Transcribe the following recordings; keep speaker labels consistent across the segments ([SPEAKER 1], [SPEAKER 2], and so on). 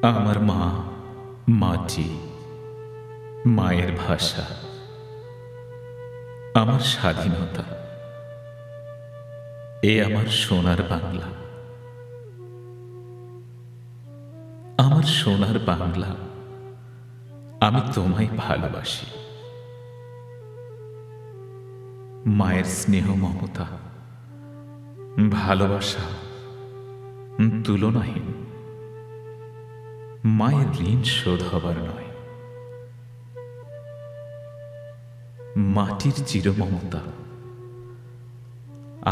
[SPEAKER 1] আমার মা, মাটি, মায়ের ভাষা, আমার স্বাধীনতা, এ আমার সোনার বাংলা। আমার সোনার বাংলা, আমি তোমায় ভালোবাসি। মায়ের স্নেহ মমতা, ভালোবাসা তুলনাহীন। মায়ের ঋণ শোধ হবার নয়। মাটির চিরমমতা,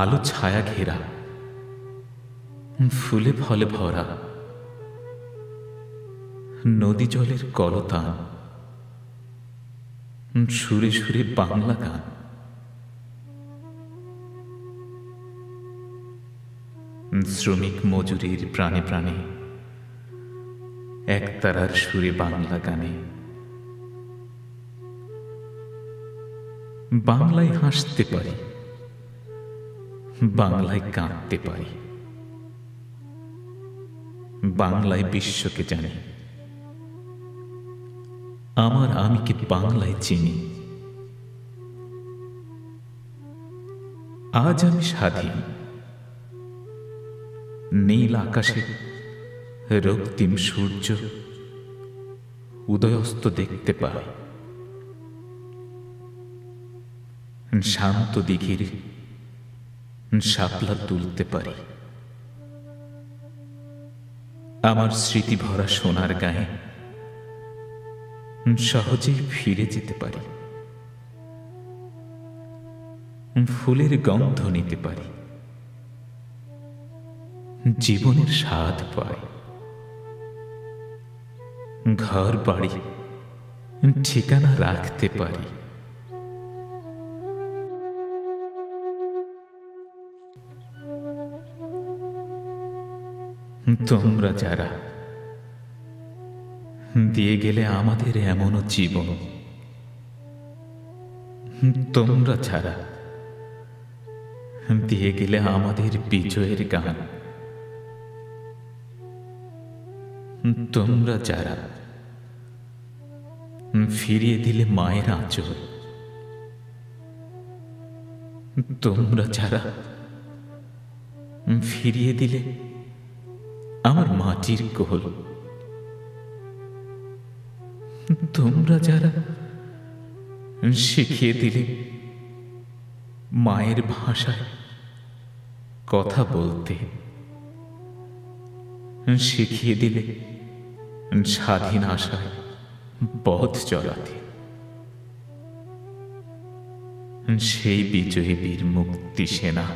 [SPEAKER 1] আলো ছায়া ঘেরা, ফুলে ফলে ভরা, নদী জলের কলতান, সুরে সুরে বাংলা গান। শ্রমিক মজুরির প্রাণে প্রাণে একতারার সুরে বাংলা গানে। বাংলায় হাসতে পারি, বাংলায় কাঁদতে পারি, বাংলায় বিশ্বকে জানি। আমার আমিকে বাংলায় চিনি। আজ আমি স্বাধীন। নীল আকাশে রক্তিম সূর্য উদয়স্ত দেখতে পাই। শান্ত দিঘির শাপলা তুলতে পারি। আমার স্মৃতি ভরা সোনার গায়ে সহজেই ফিরে যেতে পারি। ফুলের গন্ধ নিতে পারি, জীবনের স্বাদ পাই। ঘর বাড়ি ঠিকানা রাখতে পারি। তোমরা যারা দিয়ে গেলে আমাদের এমনও জীবন, তোমরা ছাড়া দিয়ে গেলে আমাদের বিজয়ের গান। তোমরা যারা ফিরিয়ে দিলে মায়ের আঁচল, তোমরা যারা ফিরিয়ে দিলে আমার মাটির কোল, তোমরা যারা শিখিয়ে দিলে মায়ের ভাষায় কথা বলতে, শিখিয়ে দিলে স্বাধীন আশায় পথ চলাতে, সেই বিজয়ী বীর মুক্তি সেনা,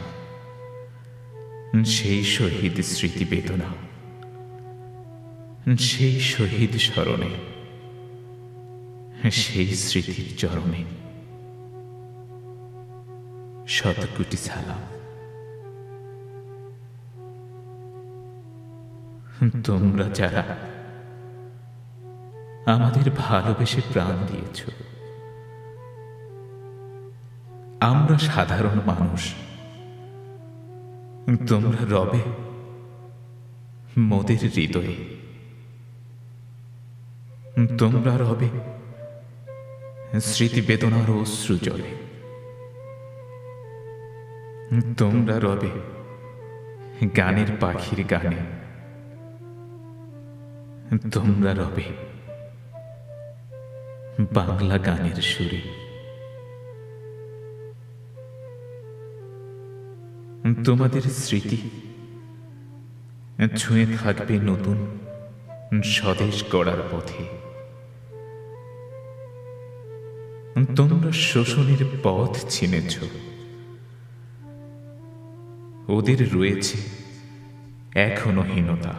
[SPEAKER 1] সেই শহীদ স্মৃতি বেদনা, সেই শহীদ স্মরণে, সেই স্মৃতির চরণে শত কোটি সালাম। তোমরা যারা আমাদের ভালোবেসে প্রাণ দিয়েছ, আমরা সাধারণ মানুষ, তোমরা রবে মোদের হৃদয়ে। তোমরা রবে স্মৃতি বেদনার অশ্রু জলে। তোমরা রবে গানের পাখির গানে। তোমরা রবে বাংলা গানের সুরে। তোমাদের স্মৃতি ছুঁয়ে থাকবে নতুন স্বদেশ গড়ার পথে। তোমরা শোষণের পথ চিনেছ, ওদের রয়েছে এখনো হীনতা।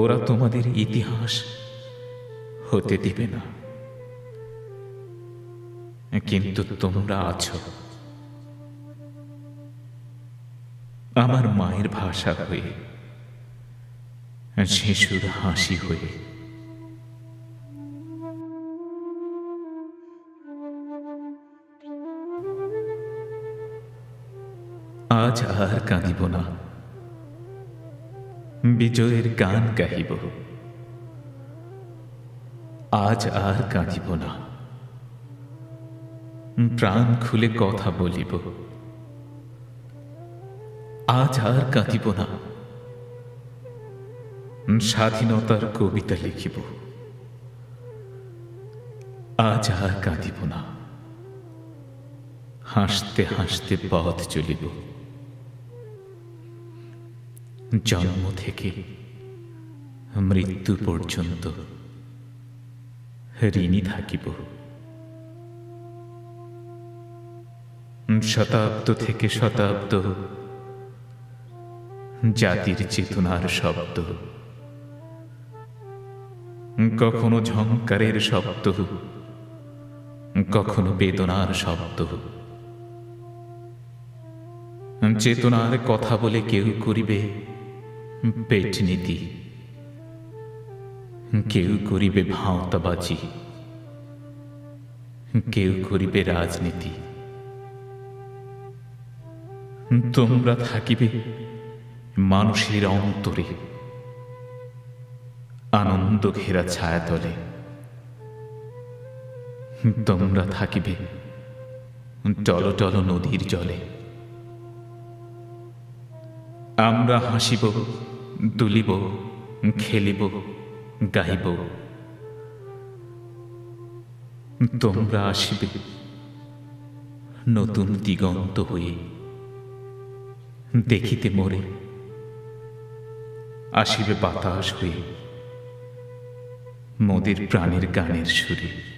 [SPEAKER 1] ওরা তোমাদের ইতিহাস হতে দিবে না, কিন্তু তোমরা আছো আমার মায়ের ভাষা হয়ে, শিশুর হাসি হয়ে। আজ আর কাঁদিব না, বিজয়ের গান গাহিব। আজ আর কাঁদিব না, প্রাণ খুলে কথা বলিব। আজ আর কাঁদিব না, স্বাধীনতার কবিতা লিখিব। আজ আর কাঁদিব না, হাসতে হাসতে পথ চলিব। জন্ম থেকে মৃত্যু পর্যন্ত ঋণী থাকিব। শতাব্দ থেকে শতাব্দ জাতির চেতনার শব্দ, কখনো ঝংকারের শব্দ, কখনো বেদনার শব্দ। চেতনার কথা বলে কেউ করিবে পেট নীতি, কেউ করিবে ভাঁওতাবাজি, কেউ করিবে রাজনীতি। তোমরা থাকিবে মানুষের অন্তরে, আনন্দ ঘেরা ছায়াতলে। তোমরা থাকিবে টলটল নদীর জলে। আমরা হাসিব, দুলিব, খেলিব, গাইব। তোমরা আসিবে নতুন দিগন্ত হয়ে, দেখিতে মোরে আসিবে বাতাস হয়ে মোদের প্রাণের গানের সুরে।